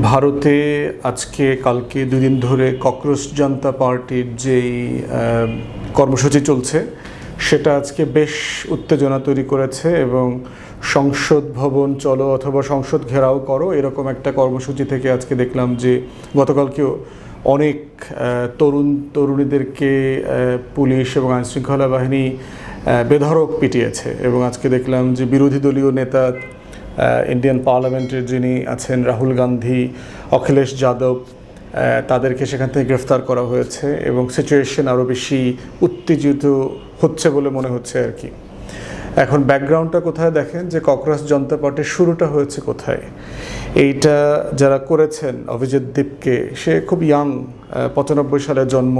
ভারতে আজকে কালকে 2 দিন ধরে ককরোচ জনতা পার্টির যেই কর্মসূচি চলছে সেটা আজকে বেশ উত্তেজনা তৈরি করেছে এবং সংসদ ভবন চলো অথবা সংসদ ঘেরাও করো এরকম একটা কর্মসূচি থেকে আজকে দেখলাম যে গতকালকেও অনেক তরুণীদেরকে পুলিশ এবং আইনশৃঙ্খলা বাহিনী বেধড়ক পিটিয়েছে এবং আজকে দেখলাম যে বিরোধী দলীয় নেতা ইন্ডিয়ান পার্লামেন্টের যিনি আছেন রাহুল গান্ধী, অখিলেশ যাদব, তাদেরকে সেখান থেকে গ্রেফতার করা হয়েছে এবং সিচুয়েশন আরও বেশি উত্তেজিত হচ্ছে বলে মনে হচ্ছে আর কি। এখন ব্যাকগ্রাউন্ডটা কোথায় দেখেন যে ককরোচ জনতা পার্টির শুরুটা হয়েছে কোথায়। এইটা যারা করেছেন অভিজিৎ দীপকে, সে খুব ইয়াং, 95 সালে জন্ম,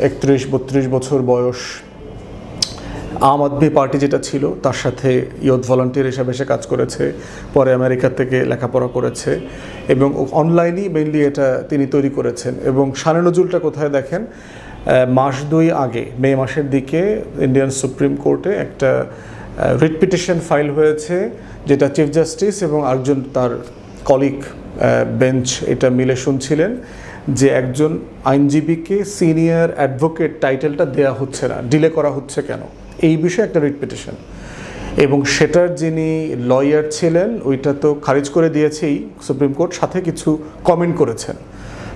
31-32 বছর বয়স। আম আদমি পার্টি যেটা ছিল তার সাথে ইয়ুথ ভলান্টিয়ার হিসাবে সে কাজ করেছে, পরে আমেরিকা থেকে লেখাপড়া করেছে এবং অনলাইনেই মেইনলি এটা তিনি তৈরি করেছেন। এবং শানে নজরুলটা কোথায় দেখেন, মাস 2 আগে মে মাসের দিকে ইন্ডিয়ান সুপ্রিম কোর্টে একটা রিট পিটিশন ফাইল হয়েছে, যেটা চিফ জাস্টিস এবং একজন তার কলিগ বেঞ্চ এটা মিলে শুনছিলেন যে একজন আইনজীবীকে সিনিয়র অ্যাডভোকেট টাইটেলটা দেয়া হচ্ছে না, ডিলে করা হচ্ছে কেন, এই বিষয়ে একটা রিট পিটিশন। এবং সেটার যিনি লয়ার ছিলেন ওইটা তো খারিজ করে দিয়েছেই সুপ্রিম কোর্ট, সাথে কিছু কমেন্ট করেছেন।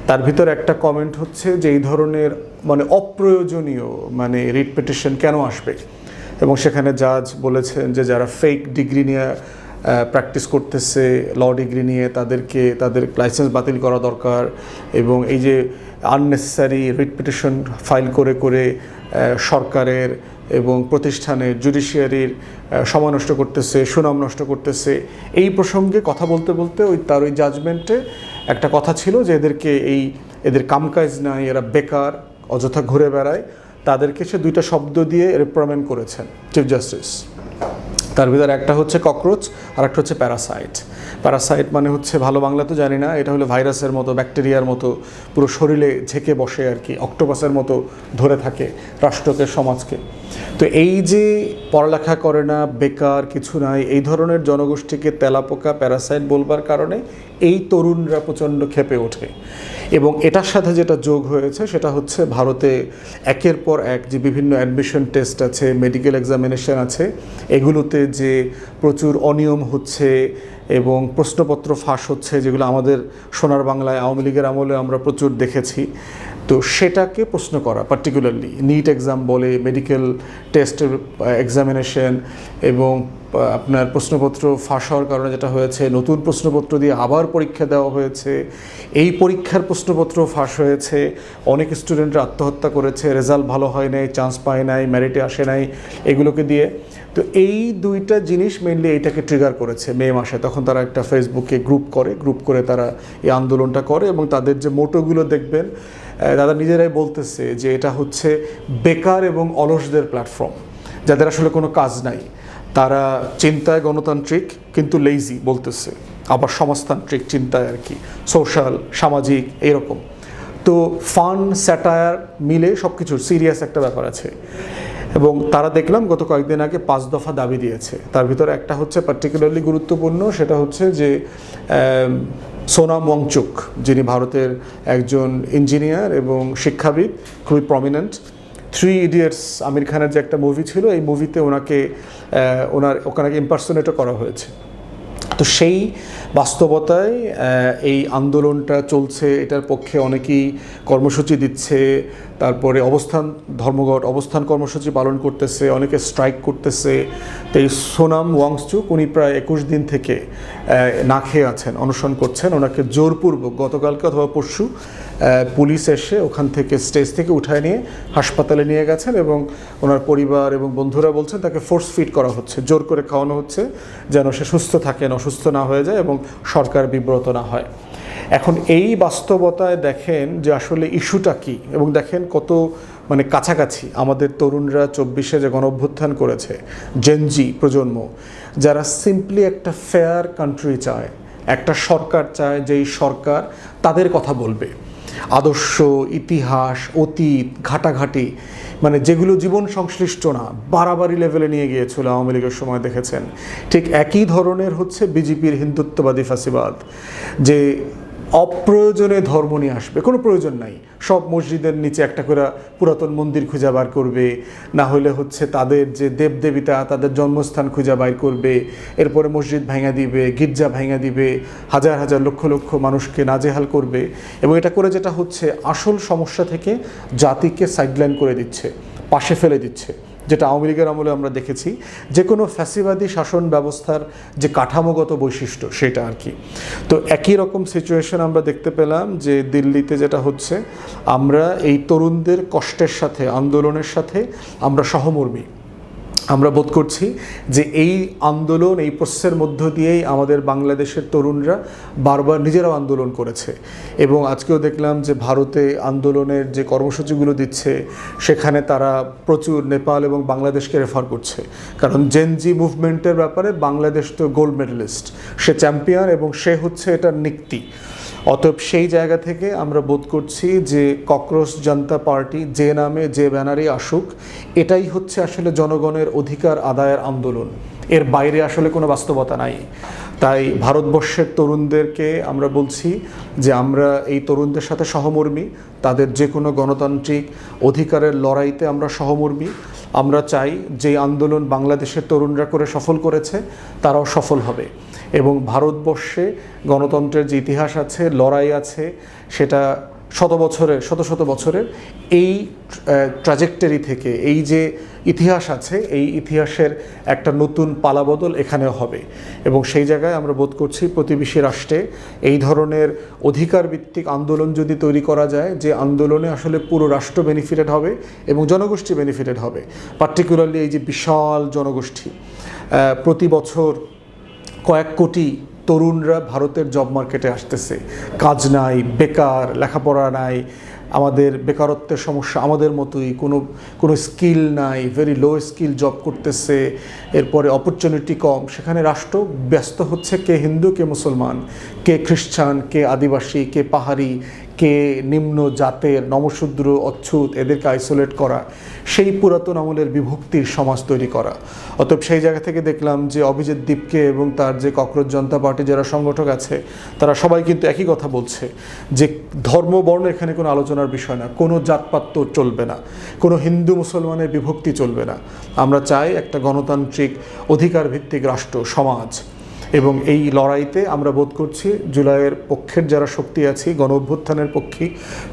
তার ভিতর একটা কমেন্ট হচ্ছে যে এই ধরনের অপ্রয়োজনীয় রিট পিটিশন কেন আসবে, এবং সেখানে জাজ বলেছেন যে যারা ফেক ডিগ্রি নিয়ে প্র্যাকটিস করতেছে, ল ডিগ্রি নিয়ে, তাদের লাইসেন্স বাতিল করা দরকার। এবং এই যে আননেসেসারি রিট পিটিশন ফাইল করে করে সরকারের এবং প্রতিষ্ঠানের জুডিশিয়ারির সময় নষ্ট করতেছে, সুনাম নষ্ট করতেছে, এই প্রসঙ্গে কথা বলতে বলতে তার ওই জাজমেন্টে একটা কথা ছিল যে এদের কামকাজ নাই, এরা বেকার, অযথা ঘুরে বেড়ায়, তাদেরকে সে 2টা শব্দ দিয়ে রিপ্রিমেন্ড করেছেন চিফ জাস্টিস। তার ভিতরে একটা হচ্ছে ককরোচ আর একটা হচ্ছে প্যারাসাইট। প্যারাসাইট মানে হচ্ছে, ভালো বাংলা তো জানি না, এটা হলো ভাইরাসের মতো, ব্যাকটেরিয়ার মতো পুরো শরীরে ঝেঁকে বসে আর কি, অক্টোপাসের মতো ধরে থাকে রাষ্ট্রকে, সমাজকে। তো এই যে পড়ালেখা করে না, বেকার, কিছু নাই, এই ধরনের জনগোষ্ঠীকে তেলাপোকা, প্যারাসাইট বলবার কারণে এই তরুণরা প্রচণ্ড ক্ষেপে ওঠে। এবং এটার সাথে যেটা যোগ হয়েছে সেটা হচ্ছে ভারতে একের পর এক যে বিভিন্ন অ্যাডমিশন টেস্ট আছে, মেডিকেল এক্সামিনেশন আছে, এগুলোতে যে প্রচুর অনিয়ম হচ্ছে এবং প্রশ্নপত্র ফাঁস হচ্ছে, যেগুলো আমাদের সোনার বাংলায় আওয়ামী লীগের আমলে আমরা প্রচুর দেখেছি। তো সেটাকে প্রশ্ন করা, পার্টিকুলারলি নিট এক্সাম বলে, মেডিকেল টেস্টের এক্সামিনেশন এবং আপনার প্রশ্নপত্র ফাঁস হওয়ার কারণে যেটা হয়েছে, নতুন প্রশ্নপত্র দিয়ে আবার পরীক্ষা দেওয়া হয়েছে, এই পরীক্ষার প্রশ্নপত্র ফাঁস হয়েছে, অনেক স্টুডেন্টরা আত্মহত্যা করেছে, রেজাল্ট ভালো হয় নাই, চান্স পায় নাই, মেরিটে আসে নাই, এগুলোকে দিয়ে। তো এই 2টা জিনিস মেইনলি এইটাকে ট্রিগার করেছে মে মাসে। তখন তারা একটা ফেসবুকে গ্রুপ করে তারা এই আন্দোলনটা করে এবং তাদের যে মোটোগুলো দেখবেন, তারা নিজেরাই বলতেছে যে এটা হচ্ছে বেকার এবং অলসদের প্ল্যাটফর্ম, যাদের আসলে কোনো কাজ নাই, তারা চিন্তায় গণতান্ত্রিক কিন্তু লেজি বলতেছে, আবার সমাজতান্ত্রিক চিন্তায় আর কি, সোশ্যাল, সামাজিক, এইরকম। তো ফান, স্যাটায়ার মিলে সব কিছু সিরিয়াস একটা ব্যাপার আছে। এবং তারা দেখলাম গত কয়েকদিন আগে 5 দফা দাবি দিয়েছে। তার ভিতরে একটা হচ্ছে পার্টিকুলারলি গুরুত্বপূর্ণ, সেটা হচ্ছে যে সোনাম ওয়াংচুক, যিনি ভারতের একজন ইঞ্জিনিয়ার এবং শিক্ষাবিদ, খুবই প্রমিনেন্ট। 3 ইডিয়টস আমির খানের যে একটা মুভি ছিল, এই মুভিতে ওনাকে ইম্পারসোনেটও করা হয়েছে। তো সেই বাস্তবতায় এই আন্দোলনটা চলছে, এটার পক্ষে অনেকেই কর্মসূচি দিচ্ছে, তারপরে ধর্মঘট অবস্থান কর্মসূচি পালন করতেছে, অনেকে স্ট্রাইক করতেছে। তো এই সোনাম ওয়াংচুক উনি প্রায় 21 দিন থেকে না খেয়ে আছেন, অনশন করছেন। ওনাকে জোরপূর্বক গতকালকে অথবা পরশু পুলিশ এসে ওখান থেকে স্টেজ থেকে উঠায় নিয়ে হাসপাতালে নিয়ে গেছেন এবং ওনার পরিবার এবং বন্ধুরা বলছেন তাকে ফোর্স ফিড করা হচ্ছে, জোর করে খাওয়ানো হচ্ছে যেন সে সুস্থ থাকেন, অসুস্থ না হয়ে যায় এবং সরকার বিব্রত না হয়। এখন এই বাস্তবতায় দেখেন যে আসলে ইস্যুটা কী, এবং দেখেন কত কাছাকাছি আমাদের তরুণরা 24-এ যে গণঅভ্যুত্থান করেছে, জেনজি প্রজন্ম, যারা সিম্পলি একটা ফেয়ার কান্ট্রি চায়, একটা সরকার চায় যেই সরকার তাদের কথা বলবে। আদর্শ, ইতিহাস, অতীত, ঘাটাঘাটি, মানে যেগুলো জীবন সংশ্লিষ্ট না, বাড়াবাড়ি লেভেলে নিয়ে গিয়েছিল আওয়ামী লীগের সময় দেখেছেন। ঠিক একই ধরনের হচ্ছে বিজেপির হিন্দুত্ববাদী ফ্যাসিবাদ, যে অপ্রয়োজনে ধর্ম নিয়ে আসবে, কোনো প্রয়োজন নাই, সব মসজিদের নিচে একটা করে পুরাতন মন্দির খুঁজে বার করবে, না হলে হচ্ছে তাদের যে দেবদেবিতা তাদের জন্মস্থান খুঁজে বাইর করবে, এরপরে মসজিদ ভাঙা দিবে, গির্জা ভাঙা দিবে, হাজার হাজার লক্ষ লক্ষ মানুষকে নাজেহাল করবে, এবং এটা করে যেটা হচ্ছে আসল সমস্যা থেকে জাতিকে সাইডলাইন করে দিচ্ছে, পাশে ফেলে দিচ্ছে, যেটা আওয়ামী লীগের আমলে আমরা দেখেছি, যে কোনো ফ্যাসিবাদী শাসন ব্যবস্থার যে কাঠামোগত বৈশিষ্ট্য সেটা আর কি। তো একই রকম সিচুয়েশন আমরা দেখতে পেলাম যে দিল্লিতে যেটা হচ্ছে, আমরা এই তরুণদের কষ্টের সাথে, আন্দোলনের সাথে আমরা সহমর্মী। আমরা বোধ করছি যে এই আন্দোলন, এই প্রসেসের মধ্য দিয়েই আমাদের বাংলাদেশের তরুণরা বারবার নিজেরাও আন্দোলন করেছে, এবং আজকেও দেখলাম যে ভারতে আন্দোলনের যে কর্মসূচিগুলো দিচ্ছে সেখানে তারা প্রচুর নেপাল এবং বাংলাদেশকে রেফার করছে, কারণ জেনজি মুভমেন্টের ব্যাপারে বাংলাদেশ তো গোল্ড মেডেলিস্ট, সে চ্যাম্পিয়ন এবং সে হচ্ছে এটার নিক্তি। অতএব সেই জায়গা থেকে আমরা বোধ করছি যে ককরোচ জনতা পার্টি যে নামে যে ব্যানারে আসুক, এটাই হচ্ছে আসলে জনগণের অধিকার আদায়ের আন্দোলন, এর বাইরে আসলে কোনো বাস্তবতা নাই। তাই ভারতবর্ষের তরুণদেরকে আমরা বলছি যে আমরা এই তরুণদের সাথে সহমর্মী, তাদের যে কোনো গণতান্ত্রিক অধিকারের লড়াইতে আমরা সহমর্মী। আমরা চাই যে আন্দোলন বাংলাদেশের তরুণরা করে সফল করেছে তারাও সফল হবে, এবং ভারতবর্ষে গণতন্ত্রের যে ইতিহাস আছে, লড়াই আছে, সেটা শত বছরের এই ট্র্যাজেক্টরি থেকে, এই যে ইতিহাস আছে, এই ইতিহাসের একটা নতুন পালাবদল এখানেও হবে। এবং সেই জায়গায় আমরা বোধ করছি প্রতিবেশী রাষ্ট্রে এই ধরনের অধিকার ভিত্তিক আন্দোলন যদি তৈরি করা যায়, যে আন্দোলনে আসলে পুরো রাষ্ট্র বেনিফিটেড হবে এবং জনগোষ্ঠী বেনিফিটেড হবে, পার্টিকুলারলি এই যে বিশাল জনগোষ্ঠী, প্রতি বছর কয়েক কোটি তরুণরা ভারতের জব মার্কেটে আসতেছে, কাজ নাই, বেকার, লেখাপড়া নাই, আমাদের বেকারত্বের সমস্যা আমাদের মতোই, কোনো স্কিল নাই, ভেরি লো স্কিল জব করতেছে, এরপরে অপরচুনিটি কম। সেখানে রাষ্ট্র ব্যস্ত হচ্ছে কে হিন্দু কে মুসলমান, কে খ্রিস্টান, কে আদিবাসী, কে পাহাড়ি, কে নিম্ন জাতের, নমশূদ্র, অচ্ছুত, এদেরকে আইসোলেট করা, সেই পুরাতন আমলের বিভক্তির সমাজ তৈরি করা। অতএব সেই জায়গা থেকে দেখলাম যে অভিজিৎ দীপকে এবং তার যে ককরোচ জনতা পার্টি যারা সংগঠক আছে, তারা সবাই কিন্তু একই কথা বলছে যে ধর্ম বর্ণ এখানে কোনো আলোচনার বিষয় না, কোনো জাতপাত চলবে না, কোনো হিন্দু মুসলমানের বিভক্তি চলবে না। আমরা চাই একটা গণতান্ত্রিক অধিকার ভিত্তিক রাষ্ট্র সমাজ, এবং এই লড়াইতে আমরা বোধ করছি জুলাইয়ের পক্ষের যারা শক্তি আছি, গণ অভ্যুত্থানের পক্ষী,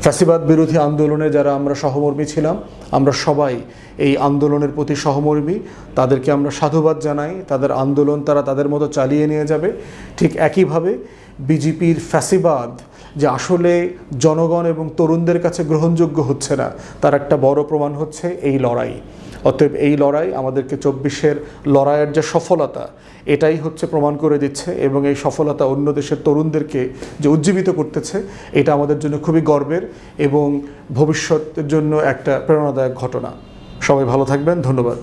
ফ্যাসিবাদ বিরোধী আন্দোলনে যারা আমরা সহমর্মী ছিলাম, আমরা সবাই এই আন্দোলনের প্রতি সহমর্মী। তাদেরকে আমরা সাধুবাদ জানাই, তাদের আন্দোলন তারা তাদের মতো চালিয়ে নিয়ে যাবে। ঠিক একইভাবে বিজেপির ফ্যাসিবাদ যে আসলে জনগণ এবং তরুণদের কাছে গ্রহণযোগ্য হচ্ছে না, তার একটা বড় প্রমাণ হচ্ছে এই লড়াই। অতএব এই লড়াই আমাদেরকে 24-এর লড়াইয়ের যে সফলতা, এটাই হচ্ছে প্রমাণ করে দিচ্ছে, এবং এই সফলতা অন্য দেশের তরুণদেরকে যে উজ্জীবিত করতেছে, এটা আমাদের জন্য খুবই গর্বের এবং ভবিষ্যতের জন্য একটা প্রেরণাদায়ক ঘটনা। সবাই ভালো থাকবেন, ধন্যবাদ।